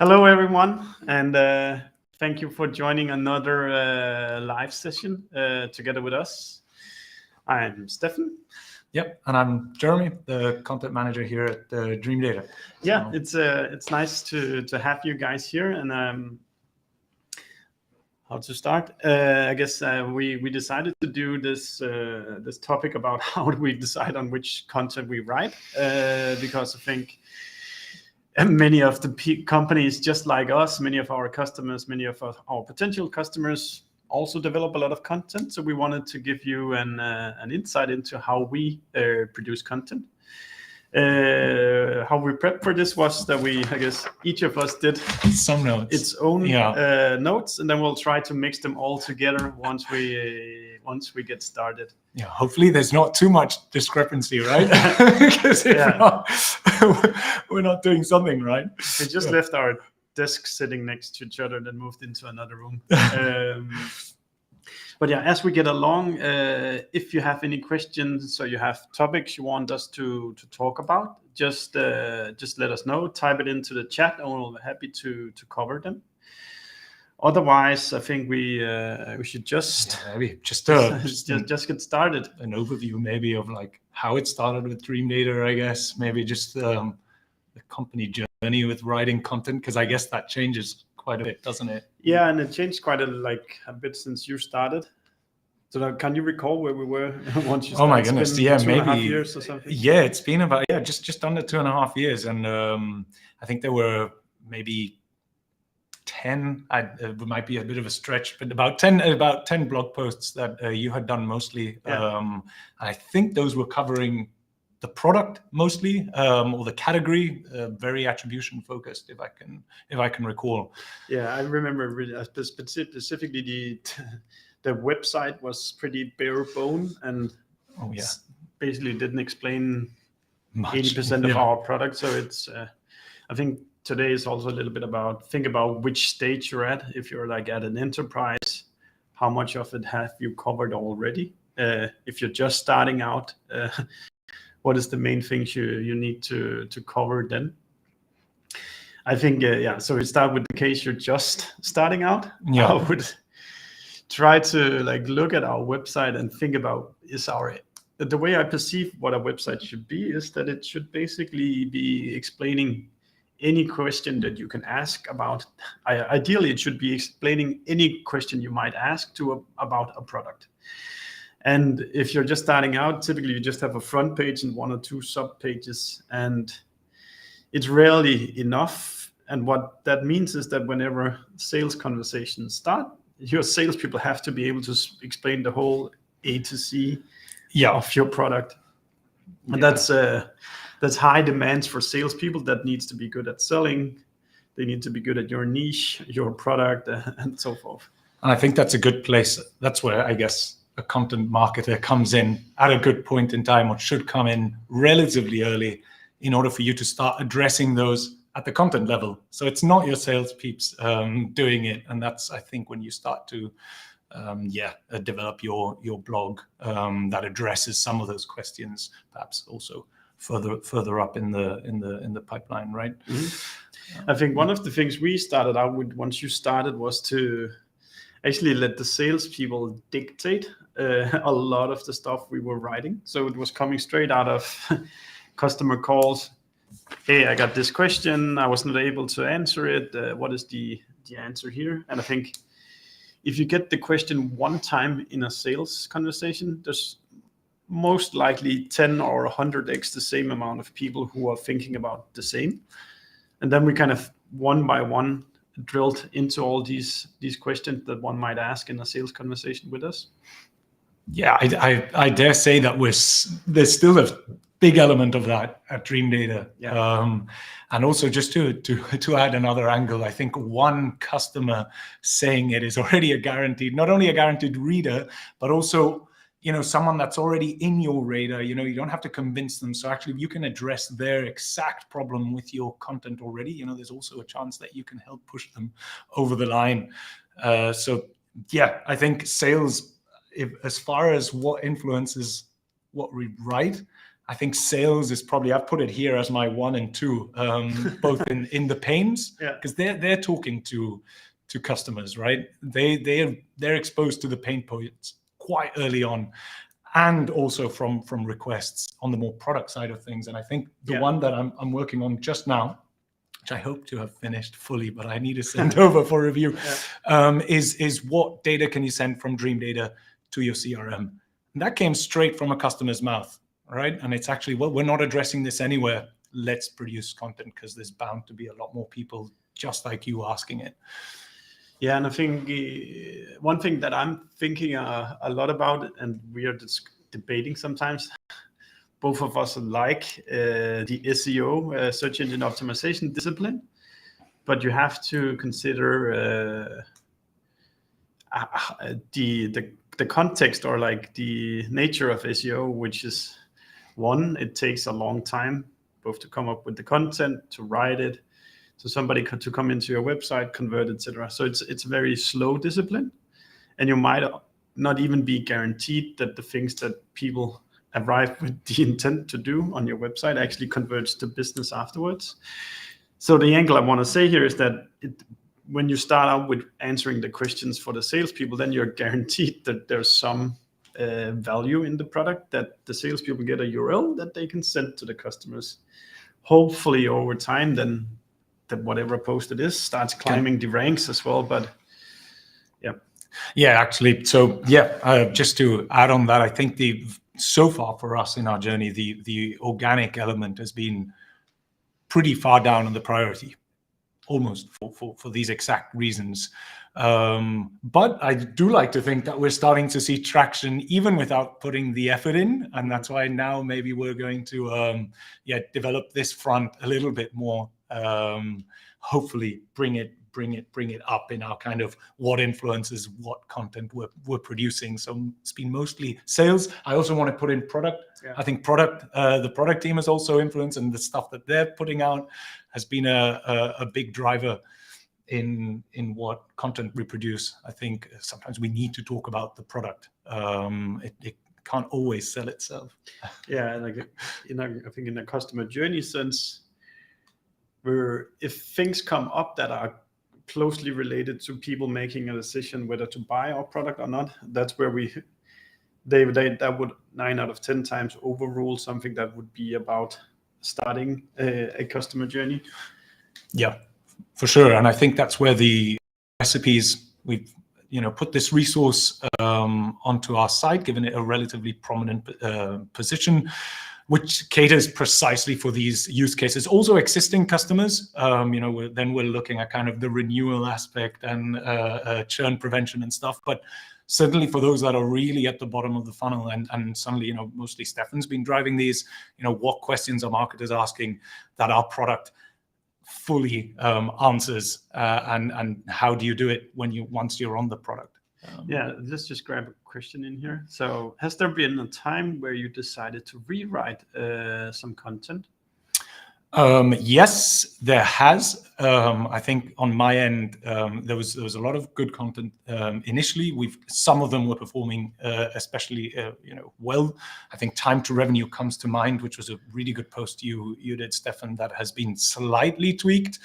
Hello, everyone, and thank you for joining another live session together with us. I'm Steffen. Yep, and I'm Jeremy, the content manager here at Dreamdata. Yeah, it's nice to have you guys here. And how to start? I guess we decided to do this topic about how do we decide on which content we write because I think. And many of the companies, just like us, many of our customers, many of our potential customers also develop a lot of content. So we wanted to give you an insight into how we produce content. How we prepped for this was that I guess each of us did some notes, its own notes, and then we'll try to mix them all together once we get started. Yeah, hopefully there's not too much discrepancy, right? Because if not, we're not doing something right. We just left our desks sitting next to each other and then moved into another room. But yeah, as we get along, if you have any questions or you have topics you want us to talk about, just let us know. Type it into the chat, and we'll be happy to cover them. Otherwise, I think we should just just get started. An overview maybe of like how it started with Dreamdata, I guess. Maybe just the company journey with writing content, because I guess that changes quite a bit, doesn't it? Yeah, and it changed quite a bit since you started. So now, can you recall where we were once you started? Oh my goodness, yeah, maybe 2.5 years or something. Yeah, it's been about just under 2.5 years, and I think there were maybe 10. It might be a bit of a stretch, but about 10 blog posts that you had done mostly. Yeah. I think those were covering the product mostly, or the category, very attribution focused, if I can recall. Yeah, I remember specifically the website was pretty bare bone and basically didn't explain much. 80% of our product. So it's I think today is also a little bit think about which stage you're at. If you're like at an enterprise, how much of it have you covered already? If you're just starting out, what is the main things you need to cover then? I think, so we start with the case you're just starting out. Yeah. I would try to look at our website and think about the way I perceive what a website should be is that it should basically be explaining any question that you can ask about. Ideally, it should be explaining any question you might ask about a product. And if you're just starting out, typically you just have a front page and 1 or 2 sub pages, and it's rarely enough. And what that means is that whenever sales conversations start, your salespeople have to be able to explain the whole A to C of your product. And that's high demands for salespeople that needs to be good at selling. They need to be good at your niche, your product, and so forth. And I think that's a good place. That's where I guess a content marketer comes in at a good point in time, or should come in relatively early, in order for you to start addressing those at the content level. So it's not your sales peeps doing it, and that's, I think, when you start to develop your blog that addresses some of those questions, perhaps also further up in the pipeline, right? I think one of the things we started out with once you started was to actually let the salespeople dictate a lot of the stuff we were writing. So it was coming straight out of customer calls. Hey, I got this question. I was not able to answer it. What is the answer here? And I think if you get the question one time in a sales conversation, there's most likely 10 or 100x the same amount of people who are thinking about the same. And then we kind of one by one drilled into all these questions that one might ask in a sales conversation with us. Yeah, I dare say that there's still a big element of that at Dreamdata. Yeah. And also just to add another angle, I think one customer saying it is already not only a guaranteed reader, but also, someone that's already in your radar. You don't have to convince them. So actually you can address their exact problem with your content already. There's also a chance that you can help push them over the line. So yeah, I think sales, as far as what influences what we write, I think sales is probably, I've put it here as my 1 and 2, both in the pains, because they're talking to customers, right? They're exposed to the pain points quite early on, and also from requests on the more product side of things. And I think the one that I'm working on just now, which I hope to have finished fully, but I need to send over for review, is what data can you send from Dreamdata to your CRM? And that came straight from a customer's mouth, right? And it's actually, well, we're not addressing this anywhere. Let's produce content, because there's bound to be a lot more people just like you asking it. Yeah, and I think one thing that I'm thinking a lot about, and we are debating sometimes, both of us like the SEO, search engine optimization discipline, but you have to consider the context, or like the nature of SEO, which is, one, it takes a long time both to come up with the content, to write it, so somebody to come into your website, convert, etc. So it's a very slow discipline, and you might not even be guaranteed that the things that people arrive with the intent to do on your website actually converts to business afterwards. So the angle I want to say here is that when you start out with answering the questions for the salespeople, then you're guaranteed that there's some value in the product, that the salespeople get a URL that they can send to the customers. Hopefully over time, then that whatever post it is starts climbing the ranks as well. But actually, so just to add on that, I think so far for us in our journey, the organic element has been pretty far down on the priority, almost for these exact reasons. But I do like to think that we're starting to see traction even without putting the effort in, and that's why now maybe we're going to develop this front a little bit more. Hopefully bring it up in our kind of what influences what content we're producing. So it's been mostly sales. I also want to put in product. I think the product team has also influenced, and the stuff that they're putting out has been a big driver in what content we produce. I think sometimes we need to talk about the product. It can't always sell itself. Yeah, like I think in a customer journey sense, if things come up that are closely related to people making a decision whether to buy our product or not, that's where that would 9 out of 10 times overrule something that would be about starting a customer journey. Yeah, for sure. And I think that's where the recipes, we've put this resource onto our site, given it a relatively prominent position, which caters precisely for these use cases. Also existing customers, then we're looking at kind of the renewal aspect and churn prevention and stuff. But certainly for those that are really at the bottom of the funnel, and suddenly, mostly Steffen's been driving these, what questions are marketers asking that our product fully answers, and how do you do it once you're on the product? Let's just grab a question in here. So has there been a time where you decided to rewrite some content? Yes, there has. I think on my end, there was a lot of good content initially. Some of them were performing especially well. I think time to revenue comes to mind, which was a really good post you did, Steffen, that has been slightly tweaked.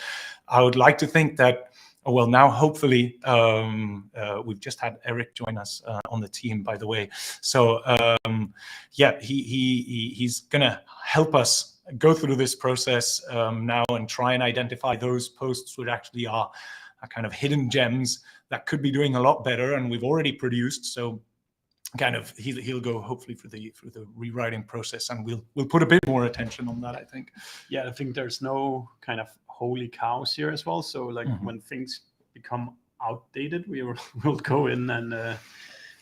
I would like to think that, now hopefully we've just had Eric join us on the team, by the way. So he's gonna help us go through this process now and try and identify those posts which actually are kind of hidden gems that could be doing a lot better, and we've already produced. So kind of he'll go hopefully through the rewriting process, and we'll put a bit more attention on that, I think. I think there's no kind of holy cows here as well. So like when things become outdated, we'll go in and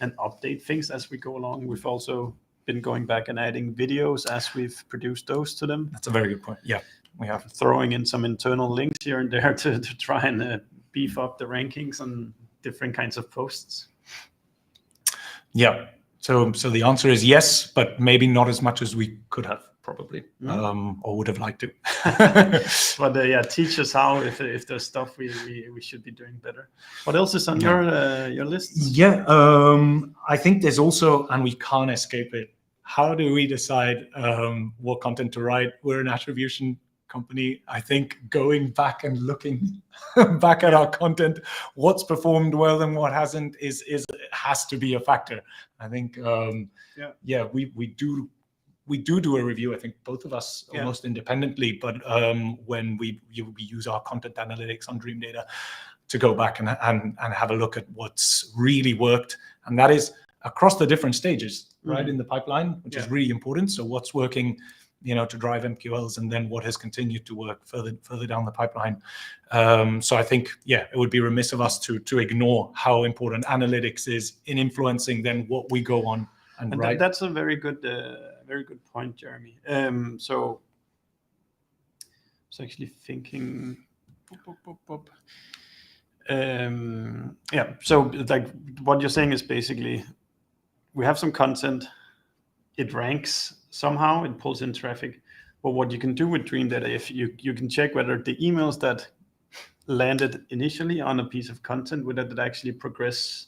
update things as we go along. We've also been going back and adding videos as we've produced those to them. That's a very good point. Yeah, we have throwing in some internal links here and there to try and beef up the rankings on different kinds of posts. Yeah. So the answer is yes, but maybe not as much as we could have probably, or would have liked to. But teach us how, if there's stuff we should be doing better. What else is on your list? I think there's also, and we can't escape it, how do we decide what content to write? We're an attribution company. I think going back and looking back at our content, what's performed well and what hasn't has to be a factor. I think we do a review. I think both of us almost independently, but when we use our content analytics on Dreamdata to go back and have a look at what's really worked, and that is across the different stages, right, in the pipeline, which is really important. So what's working, to drive MQLs, and then what has continued to work further down the pipeline. So I think, it would be remiss of us to ignore how important analytics is in influencing then what we go on and write. That's a very good point, Jeremy. So I was actually thinking. So like what you're saying is basically we have some content, it ranks somehow, it pulls in traffic, but what you can do with Dreamdata, if you can check whether the emails that landed initially on a piece of content, whether that actually progress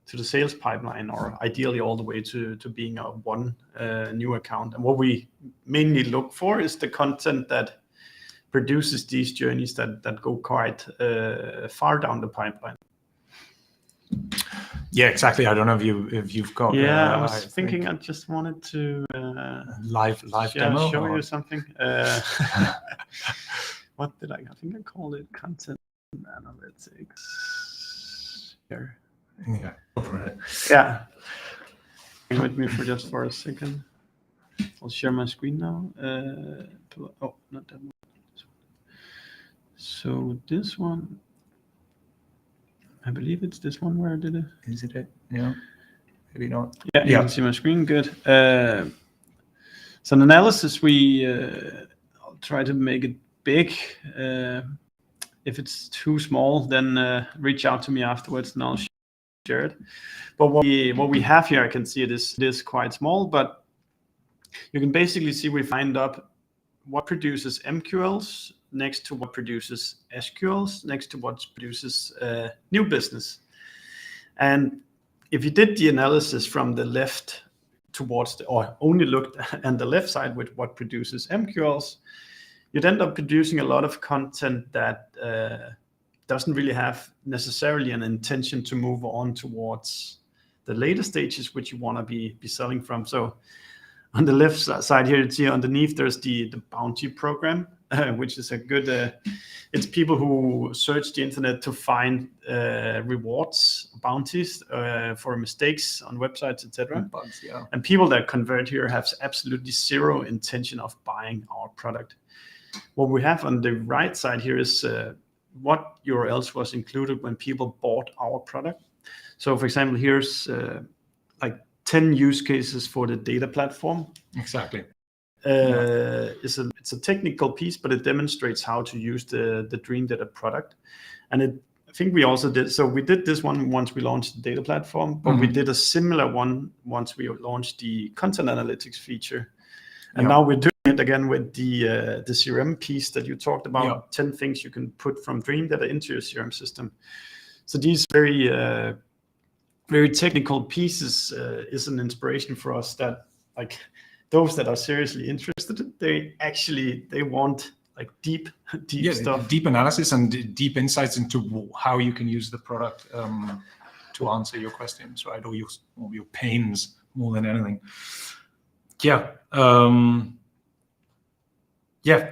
to the sales pipeline, or ideally all the way to being a one new account. And what we mainly look for is the content that produces these journeys that go quite far down the pipeline. Yeah, exactly. I don't know if you've got. Yeah, I was thinking. I just wanted to live demo. Show you something. What did I think I called it? Content analytics. Here. Yeah. Yeah. Hang with me for a second. I'll share my screen now. Oh, not that one. So this one. I believe it's this one where I did it. Is it? Yeah. Maybe not. Yeah, you can see my screen. Good. So an analysis, I'll try to make it big. If it's too small, then reach out to me afterwards and I'll share it. But what we have here, I can see it is quite small, but you can basically see we find up what produces MQLs next to what produces SQLs, next to what produces new business. And if you did the analysis from the left towards or only looked at the left side with what produces MQLs, you'd end up producing a lot of content that doesn't really have necessarily an intention to move on towards the later stages which you want to be selling from. So on the left side here, you see underneath there's the bounty program, which is a good, it's people who search the internet to find rewards, bounties for mistakes on websites, etc. And people that convert here have absolutely zero intention of buying our product. What we have on the right side here is what URLs was included when people bought our product. So for example, here's like 10 use cases for the data platform. Exactly. It's a technical piece, but it demonstrates how to use the Dreamdata product. And I think we also did, so we did this one once we launched the data platform, but we did a similar one once we launched the content analytics feature. And now we're doing it again with the CRM piece that you talked about, 10 things you can put from Dreamdata into your CRM system. So these very technical pieces is an inspiration for us that like those that are seriously interested, they want like deep stuff. Deep analysis and deep insights into how you can use the product to answer your questions, right? Or your pains more than anything.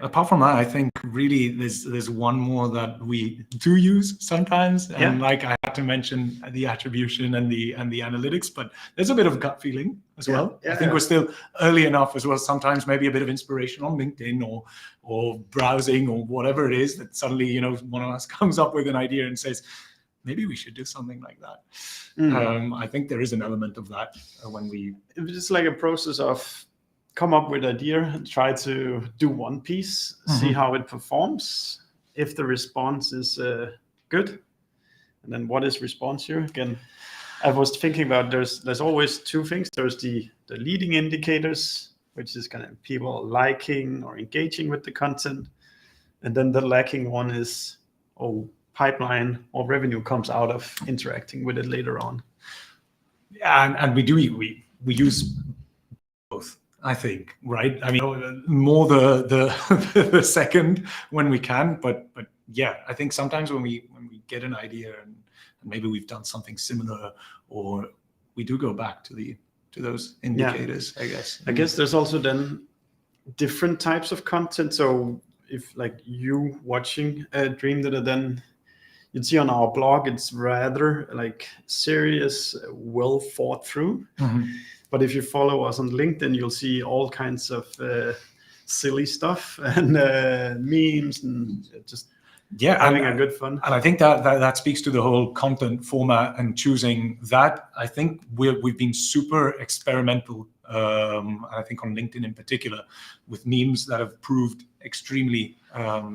Apart from that, I think really there's one more that we do use sometimes, and like I had to mention the attribution and the analytics, but there's a bit of gut feeling as well. I think we're still early enough as well. Sometimes maybe a bit of inspiration on LinkedIn or browsing or whatever it is that suddenly one of us comes up with an idea and says, maybe we should do something like that. I think there is an element of that it's just like a process of come up with an idea and try to do one piece, see how it performs. If the response is good, and then what is response here? Again, I was thinking about there's always two things. There's the leading indicators, which is kind of people liking or engaging with the content. And then the lacking one is, pipeline or revenue comes out of interacting with it later on. Yeah, and we use both, I think, right? I mean, more the second when we can, but yeah, I think sometimes when we get an idea and maybe we've done something similar, or we do go back to those indicators, I guess. I guess there's also then different types of content. So if like you watching Dreamdata, then you'd see on our blog, it's rather like serious, well thought through. But if you follow us on LinkedIn, you'll see all kinds of silly stuff and memes and just having a good fun. And I think that speaks to the whole content format and choosing that. I think we've been super experimental. I think on LinkedIn in particular, with memes that have proved extremely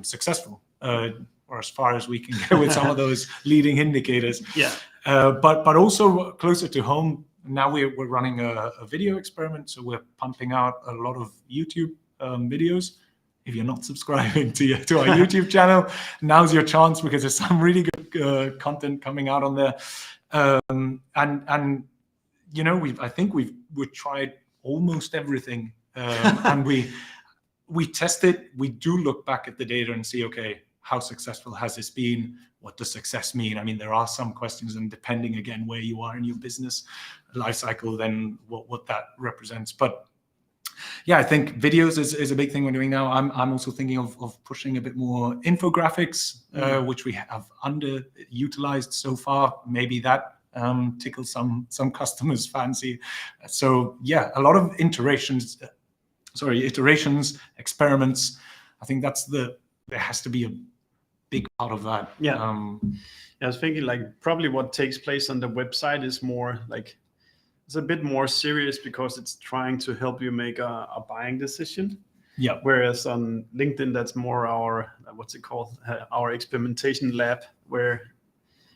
successful, or as far as we can go with some of those leading indicators. Yeah. But also closer to home, now we're running a video experiment. So we're pumping out a lot of YouTube videos. If you're not subscribing to our YouTube channel, now's your chance, because there's some really good content coming out on there. And you know, I think we've tried almost everything, and we test it. We do look back at the data and see, okay, how successful has this been? What does success mean? I mean, there are some questions, and depending again where you are in your business life cycle, then what that represents. But yeah, I think videos is a big thing we're doing now. I'm also thinking of pushing a bit more infographics, which we have underutilized so far. Maybe that tickles some customers' fancy. So yeah, a lot of iterations, experiments. I think there has to be a big part of that. Yeah. I was thinking like probably what takes place on the website is more like, it's a bit more serious because it's trying to help you make a buying decision. Yeah. Whereas on LinkedIn, that's more our, what's it called? Our experimentation lab, where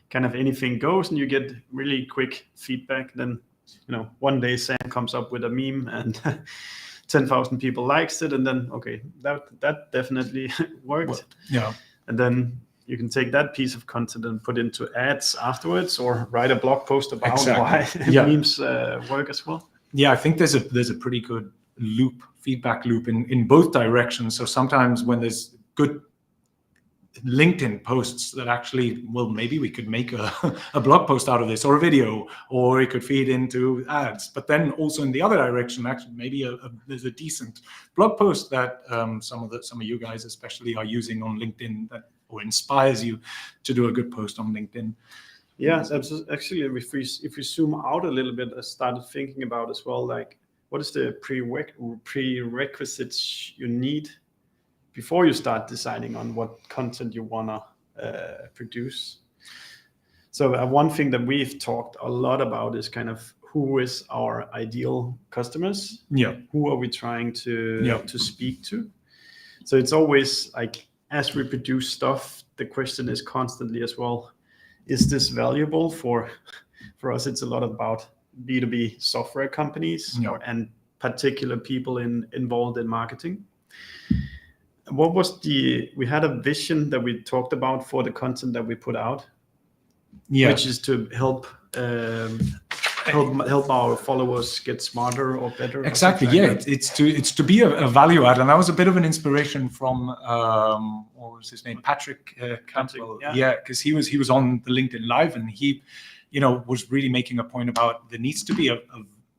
kind of anything goes and you get really quick feedback. Then, you know, one day Sam comes up with a meme and 10,000 people likes it. And then, okay, that definitely worked. Well, yeah. And then you can take that piece of content and put into ads afterwards, or write a blog post about why memes work as well. Yeah, I think there's a pretty good feedback loop in both directions. So sometimes when there's good LinkedIn posts that actually, well, maybe we could make a blog post out of this, or a video, or it could feed into ads. But then also in the other direction, actually, maybe there's a decent blog post that some of you guys especially are using on LinkedIn, that or inspires you to do a good post on LinkedIn. Yeah, actually, if we zoom out a little bit, I started thinking about as well, like, what is the prerequisites you need before you start deciding on what content you want to produce. So one thing that we've talked a lot about is kind of who is our ideal customers? Yeah. Who are we trying to speak to? So it's always like, as we produce stuff, the question is constantly as well, is this valuable for us? It's a lot about B2B software companies and particular people involved in marketing. What was we had a vision that we talked about for the content that we put out, which is to help our followers get smarter or better. Exactly. It's to be a value add, and that was a bit of an inspiration from what was his name, Patrick Campbell. Because he was on the LinkedIn Live, and he, you know, was really making a point about there needs to be a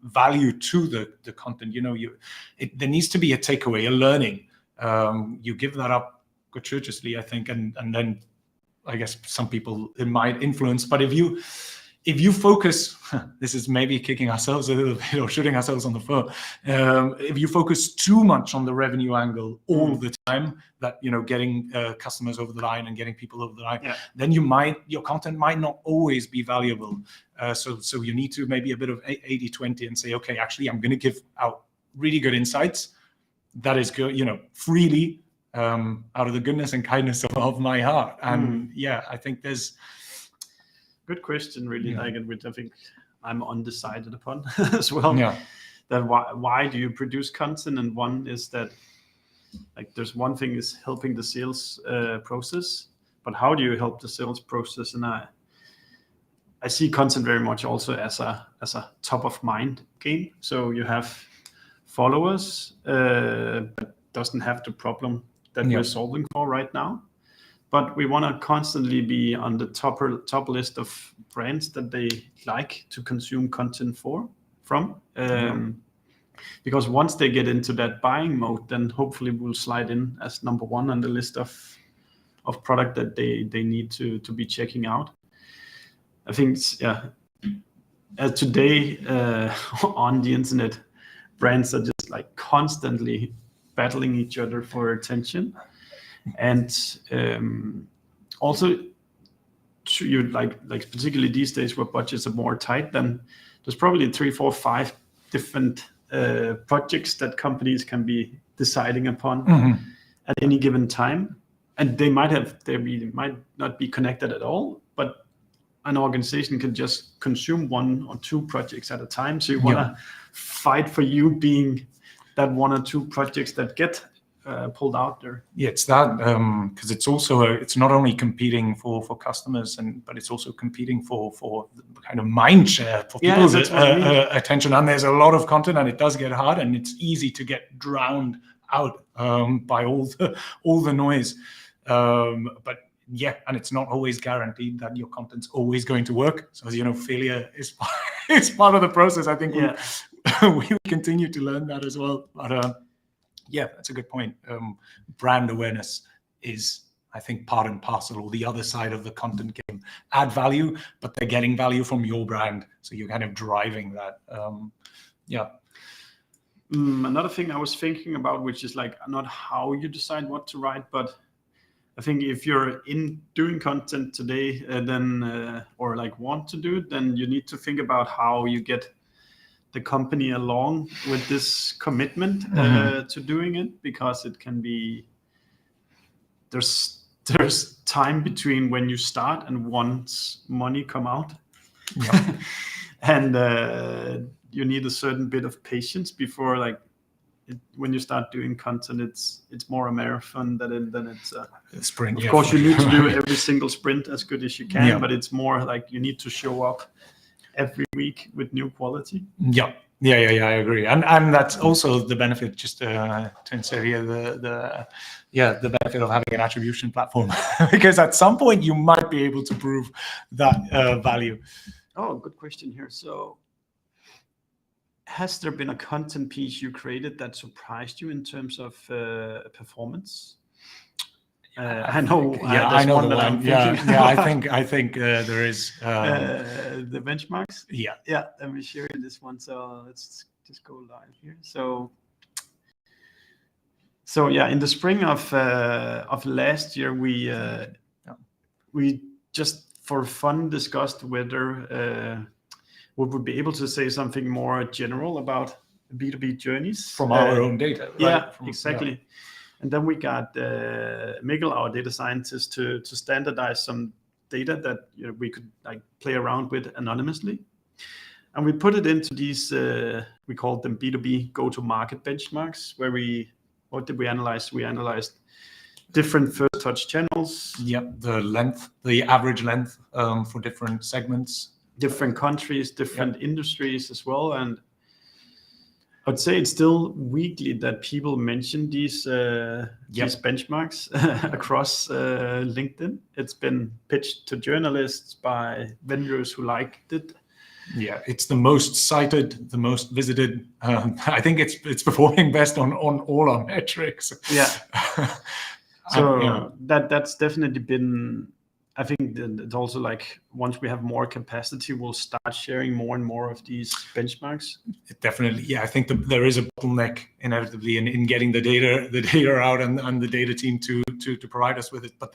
value to the content. You know, there needs to be a takeaway, a learning. You give that up gratuitously, I think, and then I guess some people it might influence. But if you focus, this is maybe kicking ourselves a little bit or shooting ourselves on the foot. If you focus too much on the revenue angle all the time, that, you know, getting customers over the line and getting people over the line, then your content might not always be valuable. So you need to maybe a bit of 80-20 and say, okay, actually, I'm going to give out really good insights. That is good, you know, freely out of the goodness and kindness of my heart. And I think there's. Good question, really, like, which I think I'm undecided upon as well. Yeah. That why do you produce content? And one is that, like, there's one thing is helping the sales process, but how do you help the sales process? And I see content very much also as a top of mind game. So you have followers, but doesn't have the problem that we're solving for right now. But we want to constantly be on the top list of brands that they like to consume content from. Because once they get into that buying mode, then hopefully we'll slide in as number one on the list of product that they need to be checking out. I think, today on the internet, brands are just like constantly battling each other for attention. And also, you like particularly these days where budgets are more tight, then there's probably 3, 4, 5 different projects that companies can be deciding upon at any given time, and they might not be connected at all, but an organization can just consume 1 or 2 projects at a time. So you want to fight for you being that 1 or 2 projects that get pulled out there. Yeah, it's that because it's also it's not only competing for customers, but it's also competing for the kind of mind share for people's attention. And there's a lot of content, and it does get hard, and it's easy to get drowned out by all the noise. But yeah, and it's not always guaranteed that your content's always going to work. So as you know, failure is part of the process. I think we continue to learn that as well. But yeah, that's a good point. Brand awareness is, I think, part and parcel, or the other side of the content game. Add value, but they're getting value from your brand. So you're kind of driving that. Another thing I was thinking about, which is like not how you decide what to write, but I think if you're in doing content today, then or like want to do it, then you need to think about how you get the company along with this commitment to doing it, because it can be there's time between when you start and once money come out, and you need a certain bit of patience before when you start doing content. It's more a marathon than it's a sprint. Of course, you need to do every single sprint as good as you can, but it's more like you need to show up every week with new quality. Yeah, I agree, and that's also the benefit. Just to insert here, the benefit of having an attribution platform, because at some point you might be able to prove that value. Oh, good question here. So, has there been a content piece you created that surprised you in terms of performance? I know. I know the one. I think there is the benchmarks. Yeah. Let me share this one. So let's just go live here. So yeah, in the spring of last year, we just for fun discussed whether we would be able to say something more general about B2B journeys from our own data. Right? Yeah, exactly. Yeah. And then we got Mikkel, our data scientist, to standardize some data that we could play around with anonymously. And we put it into these, we called them B2B go-to-market benchmarks, where what did we analyze? We analyzed different first touch channels. Yep, the average length for different segments. Different countries, different industries as well. And I'd say it's still weekly that people mention these benchmarks across LinkedIn. It's been pitched to journalists by vendors who liked it. Yeah, it's the most cited, the most visited. I think it's performing best on all our metrics. Yeah. So that's definitely been. I think it's also once we have more capacity, we'll start sharing more and more of these benchmarks. Definitely, yeah. I think there is a bottleneck inevitably in getting the data out and the data team to provide us with it. But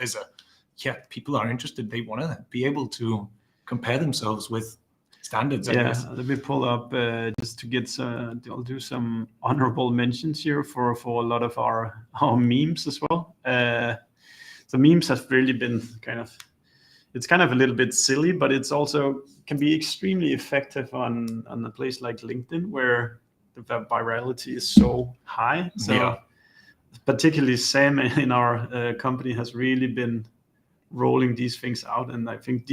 people are interested. They want to be able to compare themselves with standards. I guess. Let me pull up just to get. I'll do some honorable mentions here for a lot of our memes as well. The memes have really been it's kind of a little bit silly, but it's also can be extremely effective on a place like LinkedIn, where the virality is so high. So particularly Sam in our company has really been rolling these things out. And I think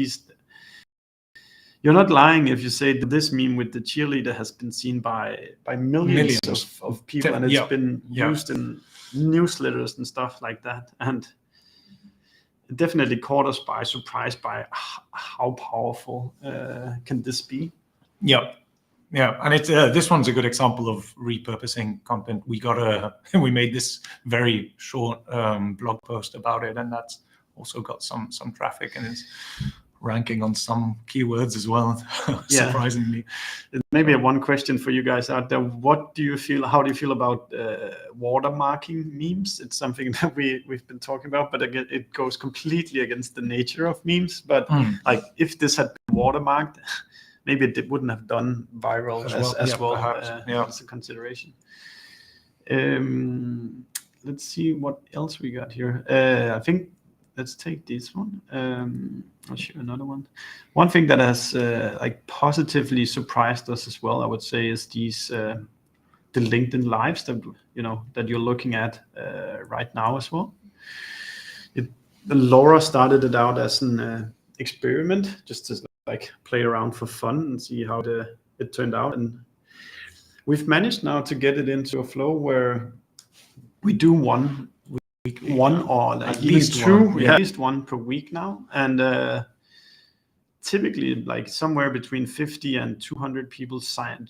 you're not lying if you say that this meme with the cheerleader has been seen by millions. Of people, and it's been used in newsletters and stuff like that, and it definitely caught us by surprise by how powerful can this be. Yeah, and it's this one's a good example of repurposing content. We made this very short blog post about it, and that's also got some traffic, and it's ranking on some keywords as well. Surprisingly. Maybe one question for you guys out there: how do you feel about watermarking memes? It's something that we've been talking about, but again, it goes completely against the nature of memes. But like, if this had been watermarked, maybe it wouldn't have done viral as well. As a consideration. Let's see what else we got here. I think let's take this one. I'll show another one. One thing that has like positively surprised us as well, I would say, is these the LinkedIn lives that that you're looking at right now as well. Laura started it out as an experiment, just to like play around for fun and see how it turned out, and we've managed now to get it into a flow where we do one or like at least two, at least one per week now, and typically like somewhere between 50 and 200 people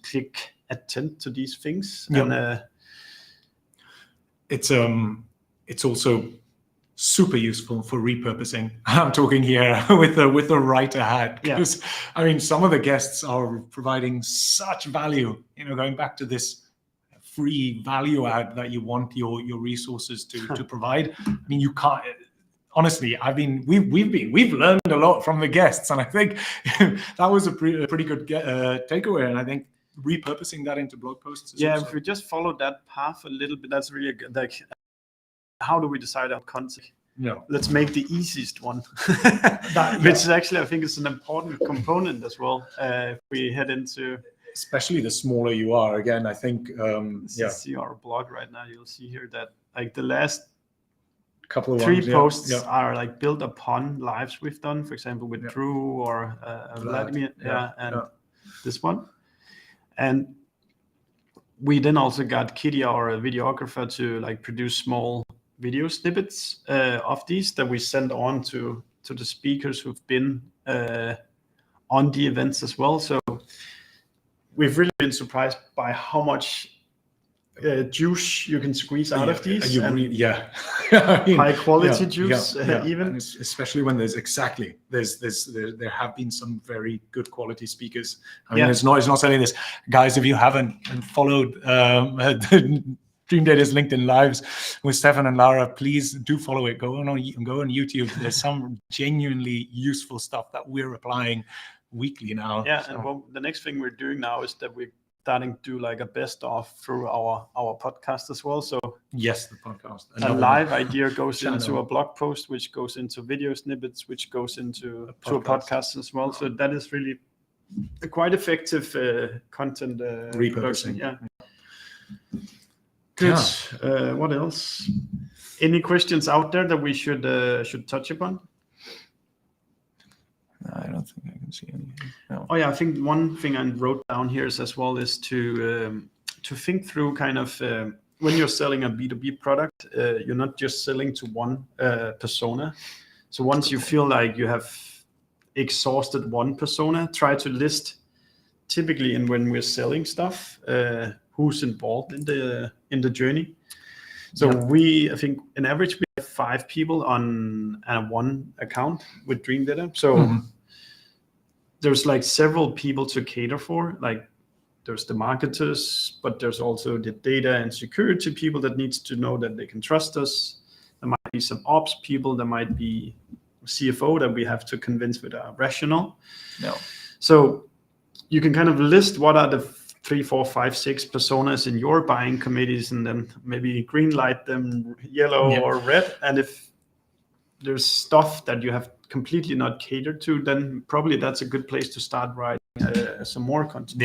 click attend to these things. And it's also super useful for repurposing. I'm talking here with the writer hat, because I mean, some of the guests are providing such value, going back to this free value add that you want your resources to provide. I mean, you can't, honestly, we've learned a lot from the guests, and I think that was a pretty good takeaway, and I think repurposing that into blog posts is also... If we just follow that path a little bit, that's really good. Like, how do we decide our content? Let's make the easiest one, which is actually, I think, is an important component as well. If we head into, especially the smaller you are, again, I think, see our blog right now, you'll see here that like the last couple of three posts are like built upon lives we've done, for example, with Drew or Vladimir, and this one. And we then also got Kitty, our videographer, to like produce small video snippets of these that we send on to the speakers who've been on the events as well. So we've really been surprised by how much juice you can squeeze out of these. I mean, high quality juice, even, and especially when there have been some very good quality speakers. I mean, it's not saying this, guys. If you haven't followed Dreamdata's LinkedIn Lives with Steffen and Lara, please do follow it. Go on YouTube. There's some genuinely useful stuff that we're applying weekly now. And the next thing we're doing now is that we're starting to do like a best of through our podcast as well. So yes, the podcast. A live idea goes into a blog post, which goes into video snippets, which goes into a podcast as well. So that is really a quite effective content repurposing. Good. What else? Any questions out there that we should touch upon? I don't think I can see anything. No. I think one thing I wrote down here is to think through kind of when you're selling a B2B product, you're not just selling to one persona. So once you feel like you have exhausted one persona, try to list, typically, and when we're selling stuff, who's involved in the journey. So I think in average we have 5 people on one account with Dreamdata. So there's like several people to cater for. Like there's the marketers, but there's also the data and security people that needs to know that they can trust us. There might be some ops people. There might be CFO that we have to convince with our rationale. So you can kind of list what are the 3, 4, 5, 6 personas in your buying committees, and then maybe green light them yellow or red. And if there's stuff that you have completely not catered to, then probably that's a good place to start writing some more content.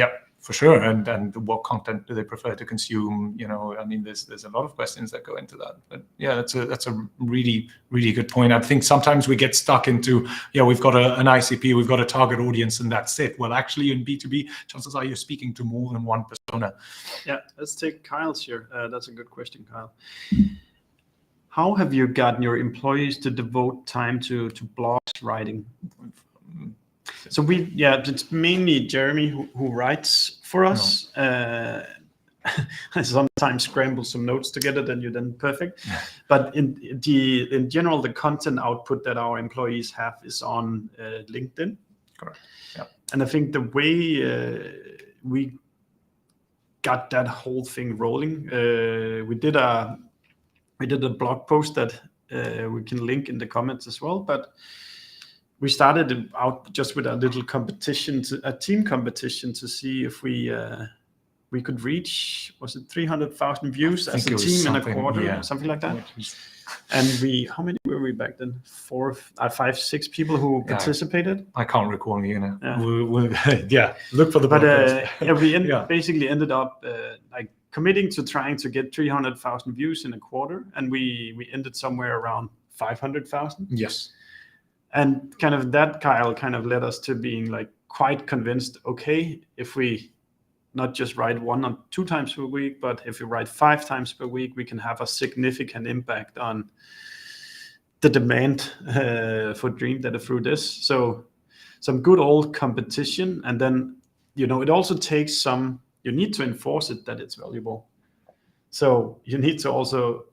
For sure, and what content do they prefer to consume? I mean, there's a lot of questions that go into that. But yeah, that's a really good point. I think sometimes we get stuck into we've got an ICP, we've got a target audience, and that's it. Well, actually, in B2B, chances are you're speaking to more than one persona. Yeah, let's take Kyle's here. That's a good question, Kyle. How have you gotten your employees to devote time to blogs writing? So it's mainly Jeremy who writes for us. I sometimes scramble some notes together, then perfect. Yeah. But in general, the content output that our employees have is on LinkedIn. Correct. Yeah. And I think the way we got that whole thing rolling, we did a blog post that we can link in the comments as well, but we started out just with a little competition, a team competition, to see if we could reach, was it 300,000 views as a team in a quarter, something like that. And how many were we back then? 4, 5, 6 people who participated. I can't recall, look for the. But we basically ended up like committing to trying to get 300,000 views in a quarter, and we ended somewhere around 500,000. Yes. And kind of that, Kyle, kind of led us to being like quite convinced, okay, if we not just write 1 or 2 times per week, but if we write 5 times per week, we can have a significant impact on the demand for Dreamdata through this. So some good old competition. And then, it also takes you need to enforce it that it's valuable. So you need to also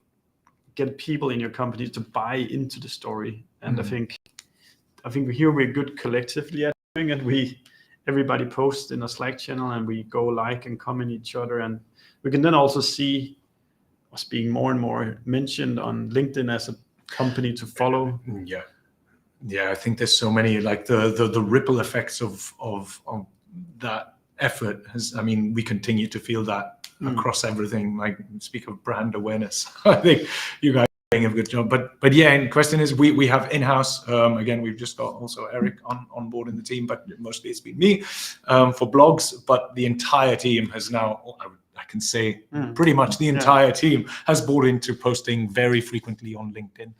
get people in your company to buy into the story. And I think here we're good collectively at doing it. Everybody posts in a Slack channel, and we go like and comment each other, and we can then also see us being more and more mentioned on LinkedIn as a company to follow. Yeah. I think there's so many, like the ripple effects of that effort we continue to feel that across everything. Like, speak of brand awareness, I think you guys a good job, but yeah, and the question is, we have in-house, again, we've just got also Eric on board in the team, but mostly it's been me for blogs. But the entire team has now, I can say pretty much the entire team has bought into posting very frequently on LinkedIn.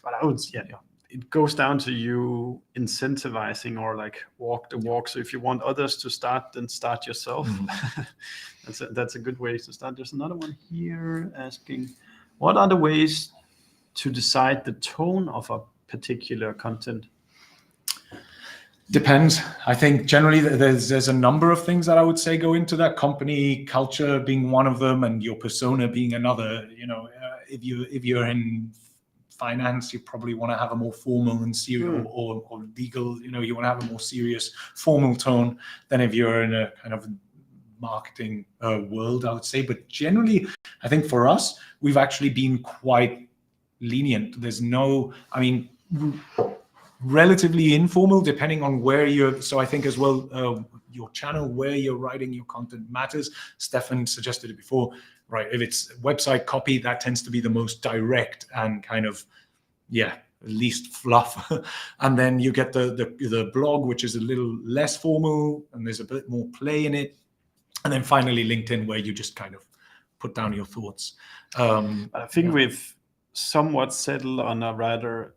But I would it goes down to you incentivizing or like walk the walk. So if you want others to start, then start yourself. That's a good way to start. There's another one here asking, what are the ways to decide the tone of a particular content? Depends. I think generally there's a number of things that I would say go into that, company culture being one of them, and your persona being another. If you're in finance, you probably want to have a more formal and serious, or legal, you want to have a more serious, formal tone than if you're in a kind of marketing world, I would say. But generally, I think for us, we've actually been quite lenient. There's relatively informal, depending on where you're. So I think as well, your channel, where you're writing your content matters. Steffen suggested it before, right? If it's website copy, that tends to be the most direct and kind of, least fluff. And then you get the blog, which is a little less formal, and there's a bit more play in it. And then finally LinkedIn, where you just kind of put down your thoughts. I think we've somewhat settled on a rather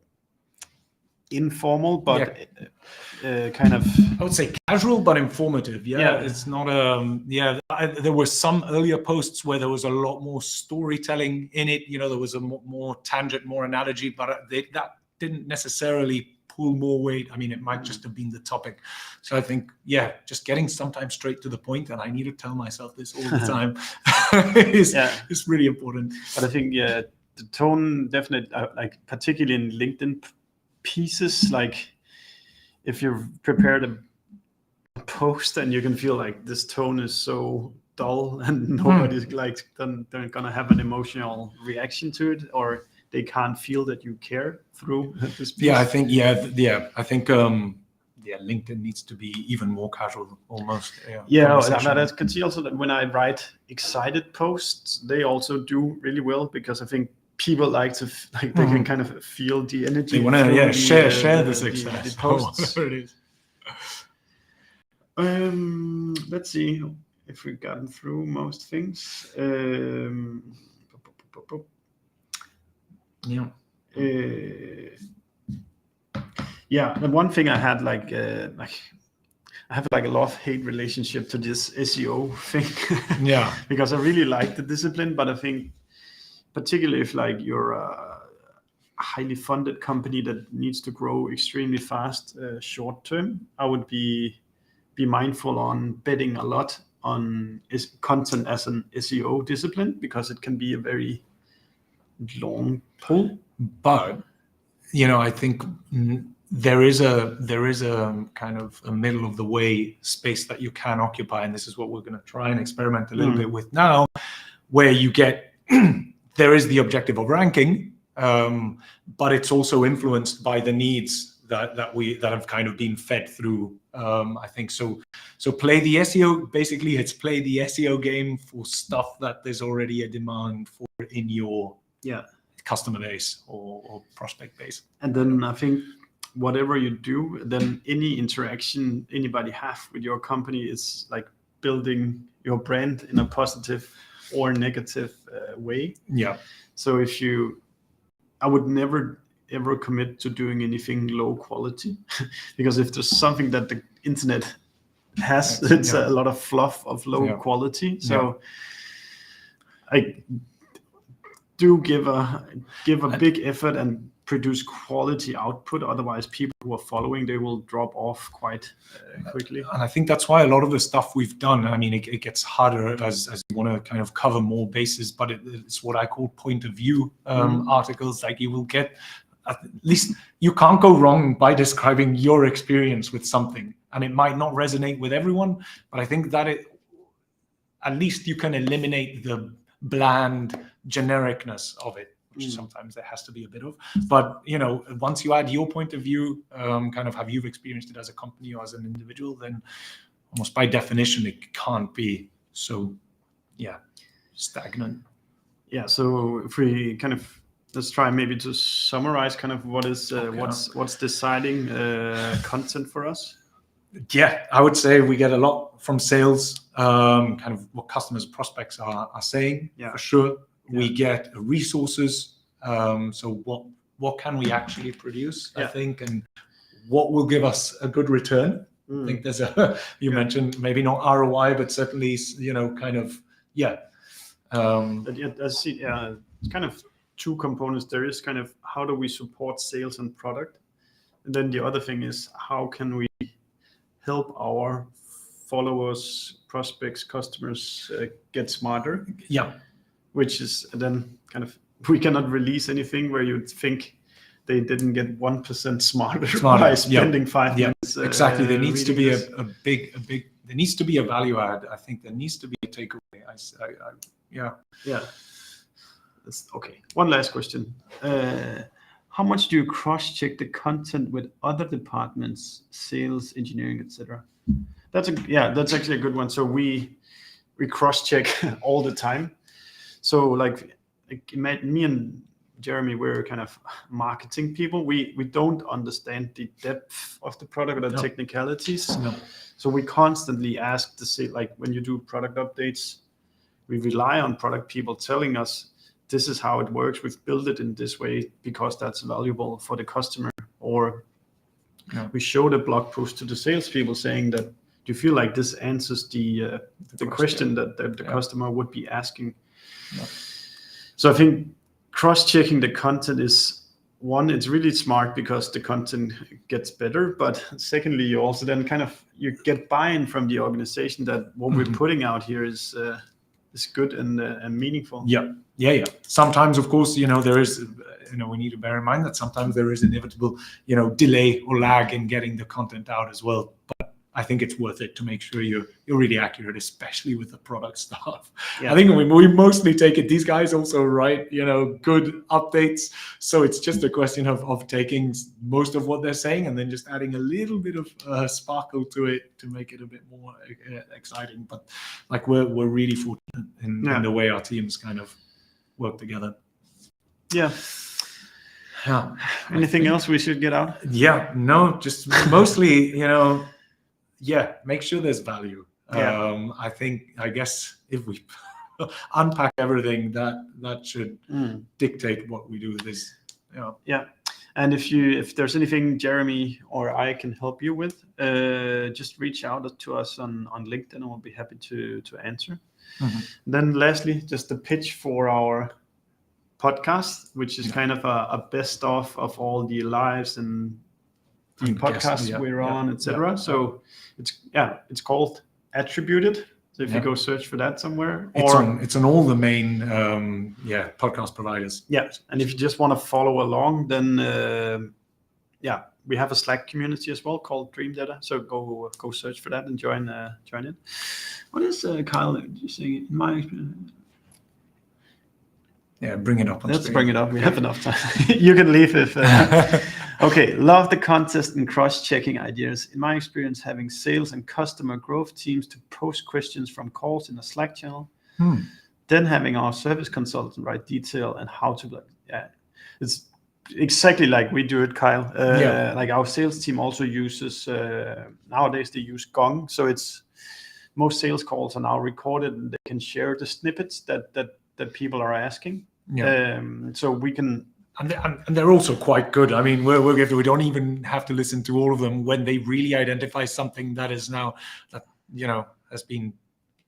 informal, but kind of, I would say casual but informative. It's not there were some earlier posts where there was a lot more storytelling in it. There was a more tangent, more analogy, but that didn't necessarily pull more weight. It might just have been the topic. So I think just getting sometimes straight to the point, and I need to tell myself this all the time, is really important. But I think the tone definitely, like particularly in LinkedIn pieces, like if you've prepared a post and you can feel like this tone is so dull and nobody's then they're gonna have an emotional reaction to it, or they can't feel that you care through this piece. I think LinkedIn needs to be even more casual, almost. I can see also that when I write excited posts, they also do really well, because I think people like to they can kind of feel the energy. They want to share the success. The posts. Whatever it is. Let's see. if we've gotten through most things. Yeah. Yeah, the one thing I had like I have like a love-hate relationship to this SEO thing. Yeah. Because I really like the discipline, but I think particularly if like you're a highly funded company that needs to grow extremely fast short term, I would be mindful on betting a lot on content as an SEO discipline, because it can be a very long pull. But I think there is a kind of a middle of the way space that you can occupy, and this is what we're going to try and experiment a little bit with now, where you get there is the objective of ranking, but it's also influenced by the needs that have kind of been fed through. I think so. So play the SEO. Basically, it's play the SEO game for stuff that there's already a demand for in your customer base or prospect base. And then I think whatever you do, then any interaction anybody have with your company is like building your brand in a positive or negative way. Yeah. So I would never ever commit to doing anything low quality, because if there's something that the internet has, it's a lot of fluff of low quality. So I do give a big effort and produce quality output. Otherwise, people who are following, they will drop off quite quickly. And I think that's why a lot of the stuff we've done, I mean, it gets harder as you want to kind of cover more bases, but it's what I call point of view articles. Like you will get, at least you can't go wrong by describing your experience with something. And it might not resonate with everyone, but I think that at least you can eliminate the bland genericness of it, which sometimes there has to be a bit of. But once you add your point of view, kind of how you've experienced it as a company or as an individual, then almost by definition it can't be so stagnant. Yeah. So if we kind of let's try maybe to summarize kind of what is what's deciding content for us. Yeah, I would say we get a lot from sales, kind of what customers, prospects are saying, for sure. We get resources, so what can we actually produce, I think, and what will give us a good return. I think there's you mentioned maybe not ROI, but certainly, kind of, I see, it's kind of two components. There is kind of how do we support sales and product? And then the other thing is how can we help our followers, prospects, customers get smarter? Yeah. Which is then kind of, we cannot release anything where you'd think they didn't get 1% smarter by spending 5 minutes. Exactly. There needs to be a big, there needs to be a value add. I think there needs to be a takeaway. Yeah. Okay. One last question. How much do you cross-check the content with other departments, sales, engineering, etc.? That's actually a good one. So we cross-check all the time. So like me and Jeremy, we're kind of marketing people. We don't understand the depth of the product or the technicalities. No. So we constantly ask to say, like when you do product updates, we rely on product people telling us this is how it works. We've built it in this way because that's valuable for the customer. Or we show the blog post to the salespeople saying that, do you feel like this answers the question that the customer would be asking? Yeah. So I think cross-checking the content is one, it's really smart because the content gets better. But secondly, you also then kind of, you get buy-in from the organization that what we're putting out here is good and meaningful. Yeah. Sometimes, of course, there is, we need to bear in mind that sometimes there is inevitable, delay or lag in getting the content out as well. But I think it's worth it to make sure you're really accurate, especially with the product stuff. Yeah. I think we mostly take it. These guys also write, good updates. So it's just a question of taking most of what they're saying and then just adding a little bit of sparkle to it to make it a bit more exciting. But like we're really fortunate in the way our teams kind of work together. Yeah. Anything else we should get out? Yeah. No, just mostly, make sure there's value. Yeah. I guess if we unpack everything, that should dictate what we do with this. Yeah. And if there's anything Jeremy or I can help you with, just reach out to us on LinkedIn, and we'll be happy to answer. Then lastly, just the pitch for our podcast, which is kind of a best of all the lives and podcasts we're on, etc. So it's called Attributed. So if you go search for that somewhere, it's on all the main podcast providers. Yeah, and if you just want to follow along, then we have a Slack community as well called Dreamdata. So go search for that and join it. What is Kyle saying? In my experience. Yeah, bring it up. Let's bring it up. We have enough time. You can leave if. Okay, love the contest and cross-checking ideas. In my experience, having sales and customer growth teams to post questions from calls in a Slack channel, then having our service consultant write detail and how to. It's exactly like we do it, Kyle. Like our sales team also uses nowadays they use Gong, so it's most sales calls are now recorded and they can share the snippets that people are asking. So we can. And they're also quite good. I mean, we don't even have to listen to all of them when they really identify something that is now, has been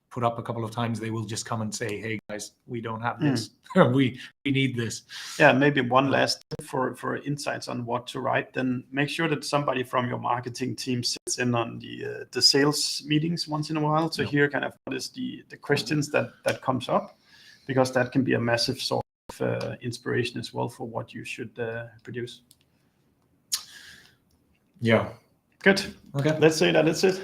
put up a couple of times. They will just come and say, "Hey guys, we don't have this. we need this." Yeah, maybe one last tip for insights on what to write. Then make sure that somebody from your marketing team sits in on the sales meetings once in a while to hear kind of what is the questions that comes up, because that can be a massive source of inspiration as well for what you should produce. Yeah. Good. Okay. Let's say that it's it.